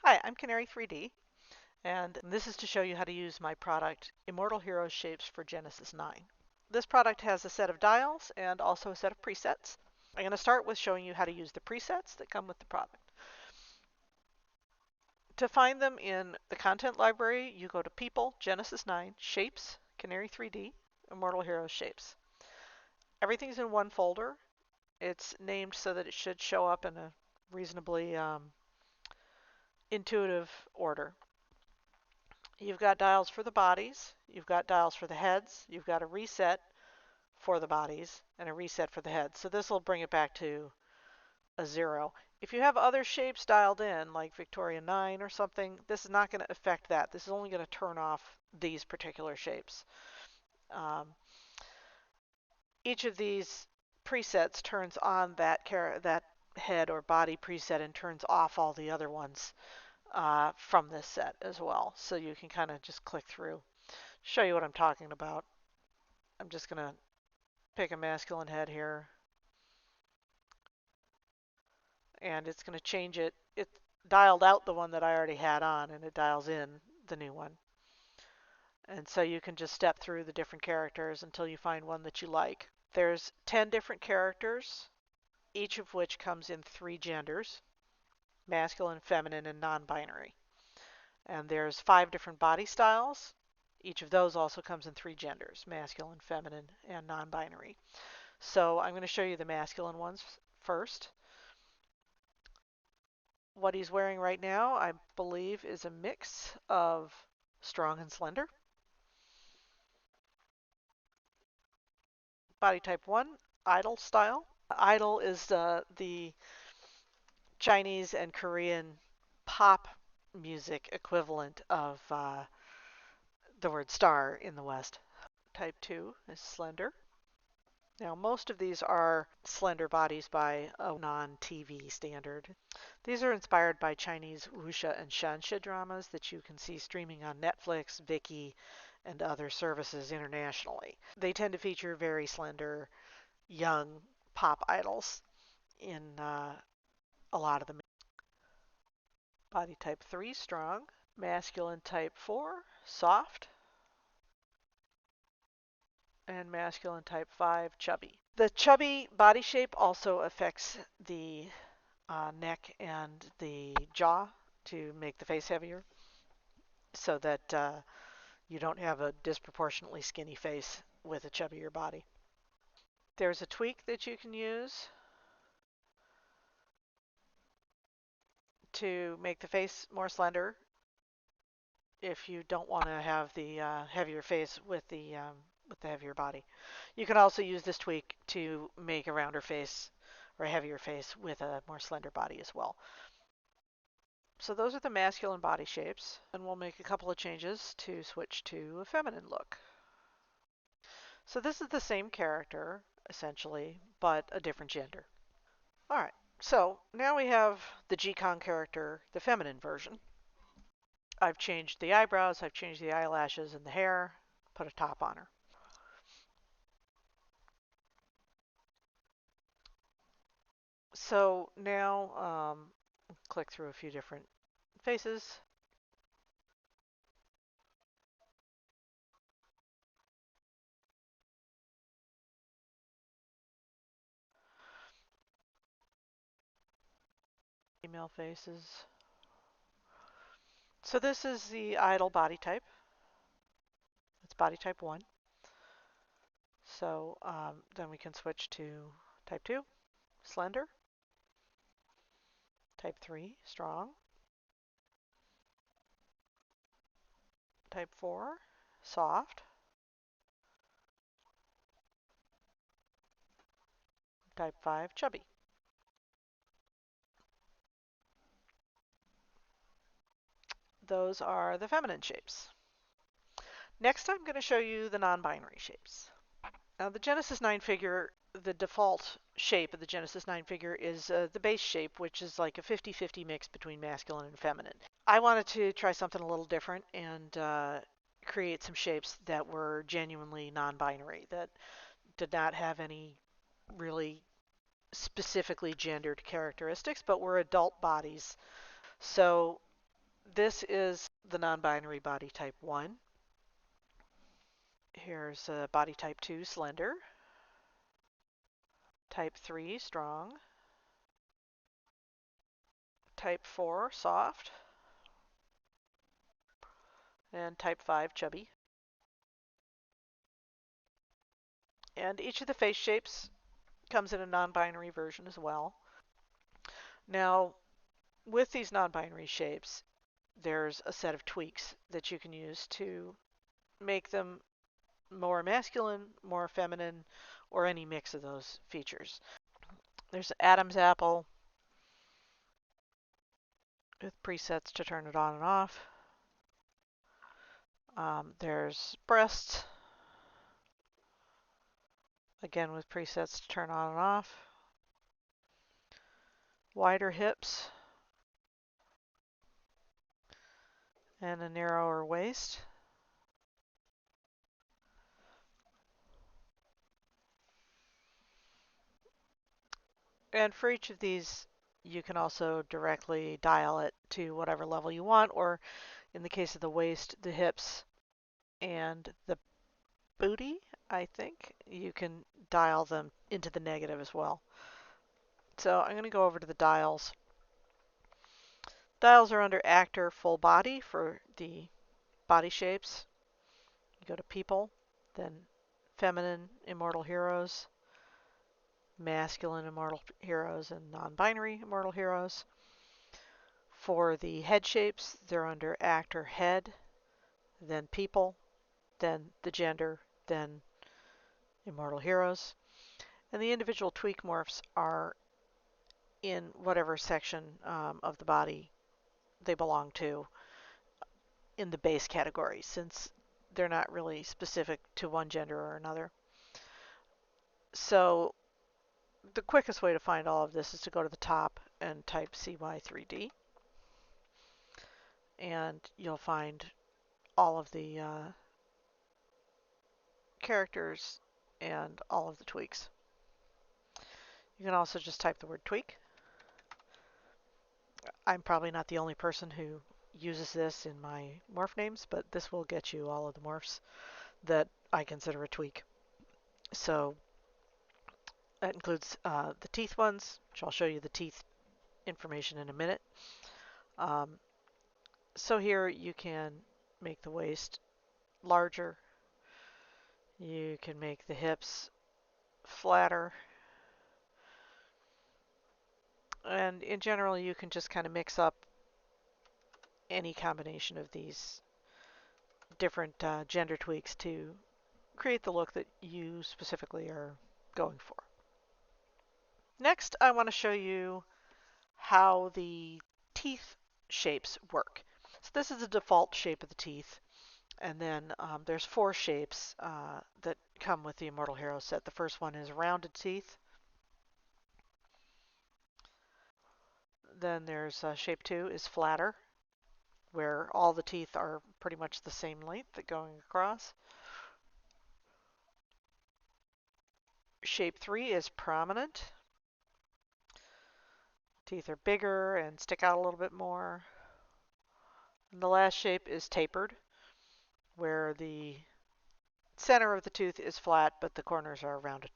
Hi, I'm Canary 3D, and this is to show you how to use my product, Immortal Heroes Shapes for Genesis 9. This product has a set of dials and also a set of presets. I'm going to start with showing you how to use the presets that come with the product. To find them in the content library, you go to People, Genesis 9, Shapes, Canary 3D, Immortal Heroes Shapes. Everything's in one folder. It's named so that it should show up in a reasonably intuitive order. You've got dials for the bodies, you've got dials for the heads, you've got a reset for the bodies, and a reset for the heads. So this will bring it back to a 0. If you have other shapes dialed in, like Victoria 9 or something, this is not going to affect that. This is only going to turn off these particular shapes. Each of these presets turns on that head or body preset and turns off all the other ones from this set as well. So you can kind of just click through. Show you what I'm talking about. I'm just going to pick a masculine head here. And it's going to change it. It dialed out the one that I already had on, and it dials in the new one. And so you can just step through the different characters until you find one that you like. There's 10 different characters, each of which comes in 3 genders, masculine, feminine, and non-binary. And there's 5 different body styles. Each of those also comes in 3 genders, masculine, feminine, and non-binary. So I'm going to show you the masculine ones first. What he's wearing right now, I believe, is a mix of strong and slender. Body type 1, idol style. Idol is the Chinese and Korean pop music equivalent of the word star in the West. Type 2 is slender. Now, most of these are slender bodies by a non-TV standard. These are inspired by Chinese wuxia and shanxia dramas that you can see streaming on Netflix, Viki, and other services internationally. They tend to feature very slender, young pop idols in a lot of them. Body type 3, strong. Masculine type 4, soft. And masculine type 5, chubby. The chubby body shape also affects the neck and the jaw to make the face heavier so that you don't have a disproportionately skinny face with a chubbier body. There's a tweak that you can use to make the face more slender if you don't want to have the heavier face with the heavier body. You can also use this tweak to make a rounder face or a heavier face with a more slender body as well. So those are the masculine body shapes, and we'll make a couple of changes to switch to a feminine look. So this is the same character, essentially, but a different gender. All right, so now we have the G-Con character, the feminine version. I've changed the eyebrows, I've changed the eyelashes and the hair, put a top on her. So now click through a few different faces. Female faces. So this is the idol body type. It's body type 1. So then we can switch to type 2, slender. Type 3, strong. Type 4, soft. Type 5, chubby. Those are the feminine shapes. Next, I'm going to show you the non-binary shapes. Now, the Genesis 9 figure, the default shape of the Genesis 9 figure is the base shape, which is like a 50-50 mix between masculine and feminine. I wanted to try something a little different and create some shapes that were genuinely non-binary, that did not have any really specifically gendered characteristics, but were adult bodies. So This is the non-binary body type 1. Here's body type 2, slender. Type 3, strong. Type 4, soft. And type 5, chubby. And each of the face shapes comes in a non-binary version as well. Now, with these non-binary shapes, there's a set of tweaks that you can use to make them more masculine, more feminine, or any mix of those features. There's Adam's apple with presets to turn it on and off. There's breasts, again with presets to turn on and off. Wider hips and a narrower waist. And for each of these, you can also directly dial it to whatever level you want, or in the case of the waist, the hips, and the booty, I think, you can dial them into the negative as well. So I'm going to go over to the dials. Dials are under Actor Full Body for the body shapes. You go to People, then Feminine Immortal Heroes, Masculine Immortal Heroes, and Non-Binary Immortal Heroes. For the head shapes, they're under Actor Head, then People, then the gender, then Immortal Heroes. And the individual tweak morphs are in whatever section of the body they belong to in the base category, since they're not really specific to one gender or another. So the quickest way to find all of this is to go to the top and type CY3D, and you'll find all of the characters and all of the tweaks. You can also just type the word tweak. I'm probably not the only person who uses this in my morph names, but this will get you all of the morphs that I consider a tweak. So that includes the teeth ones, which I'll show you the teeth information in a minute. So here you can make the waist larger. You can make the hips flatter. And in general, you can just kind of mix up any combination of these different gender tweaks to create the look that you specifically are going for. Next, I want to show you how the teeth shapes work. So this is the default shape of the teeth, and then there's 4 shapes that come with the Immortal Hero set. The first one is rounded teeth. Then there's shape 2 is flatter, where all the teeth are pretty much the same length going across. Shape 3 is prominent. Teeth are bigger and stick out a little bit more. And the last shape is tapered, where the center of the tooth is flat, but the corners are rounded.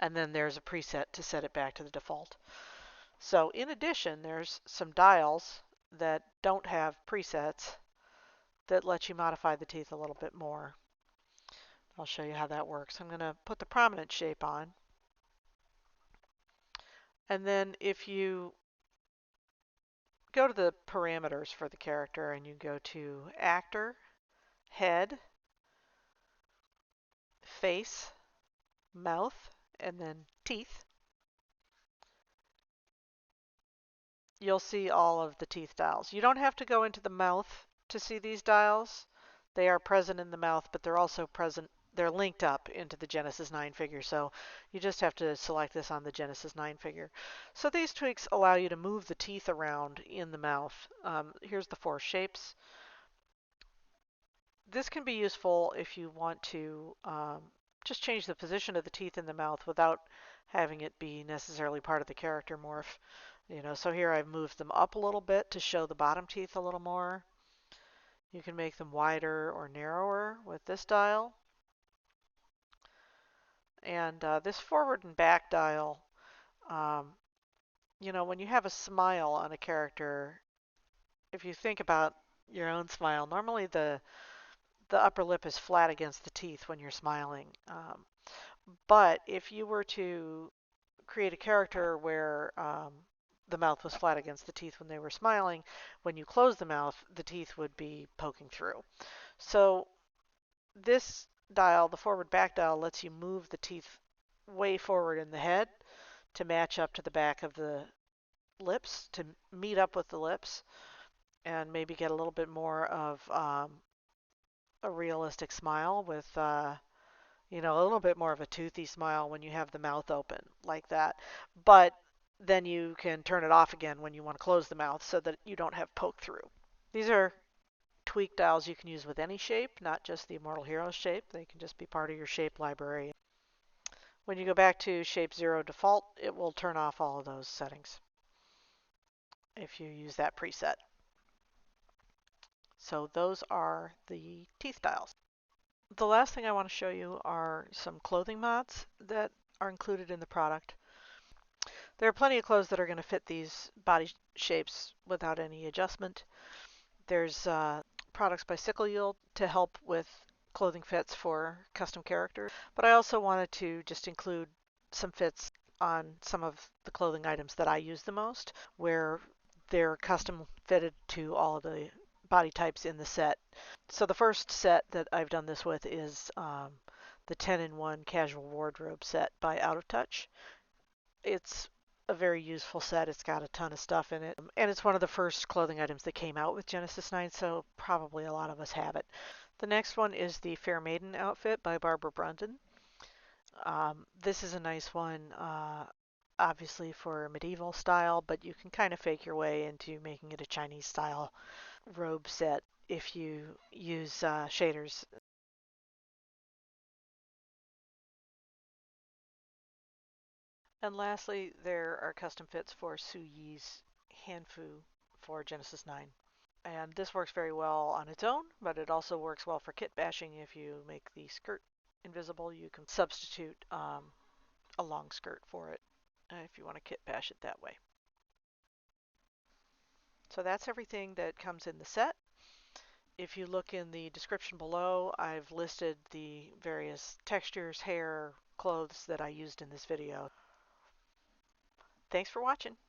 And then there's a preset to set it back to the default. So in addition, there's some dials that don't have presets that let you modify the teeth a little bit more. I'll show you how that works. I'm going to put the prominent shape on. And then if you go to the parameters for the character and you go to Actor, Head, Face, Mouth, and then Teeth, you'll see all of the teeth dials. You don't have to go into the mouth to see these dials. They are present in the mouth, but they're also present, they're linked up into the Genesis 9 figure, so you just have to select this on the Genesis 9 figure. So these tweaks allow you to move the teeth around in the mouth. Here's the 4 shapes. This can be useful if you want to just change the position of the teeth in the mouth without having it be necessarily part of the character morph. So here I've moved them up a little bit to show the bottom teeth a little more. You can make them wider or narrower with this dial. And this forward and back dial, um, when you have a smile on a character, if you think about your own smile, normally the upper lip is flat against the teeth when you're smiling. But if you were to create a character where the mouth was flat against the teeth when they were smiling, when you close the mouth, the teeth would be poking through. So this dial, the forward back dial, lets you move the teeth way forward in the head to match up to the back of the lips, to meet up with the lips, and maybe get a little bit more of a realistic smile with, a little bit more of a toothy smile when you have the mouth open like that. But then you can turn it off again when you want to close the mouth so that you don't have poke through. These are tweak dials you can use with any shape, not just the Immortal Heroes shape. They can just be part of your shape library. When you go back to shape 0 default, it will turn off all of those settings if you use that preset. So those are the teeth dials. The last thing I want to show you are some clothing mods that are included in the product. There are plenty of clothes that are going to fit these body shapes without any adjustment. There's products by Sickle Yield to help with clothing fits for custom characters, but I also wanted to just include some fits on some of the clothing items that I use the most, where they're custom fitted to all of the body types in the set. So the first set that I've done this with is the 10-in-1 casual wardrobe set by OutOfTouch. It's a very useful set. It's got a ton of stuff in it. And it's one of the first clothing items that came out with Genesis 9, so probably a lot of us have it. The next one is the Fair Maiden outfit by Barbara Brundon. This is a nice one, obviously for medieval style, but you can kind of fake your way into making it a Chinese style robe set if you use shaders. And lastly, there are custom fits for Sue Yee's Hanfu for Genesis 9. And this works very well on its own, but it also works well for kit bashing. If you make the skirt invisible, you can substitute a long skirt for it if you want to kit bash it that way. So that's everything that comes in the set. If you look in the description below, I've listed the various textures, hair, clothes that I used in this video. Thanks for watching.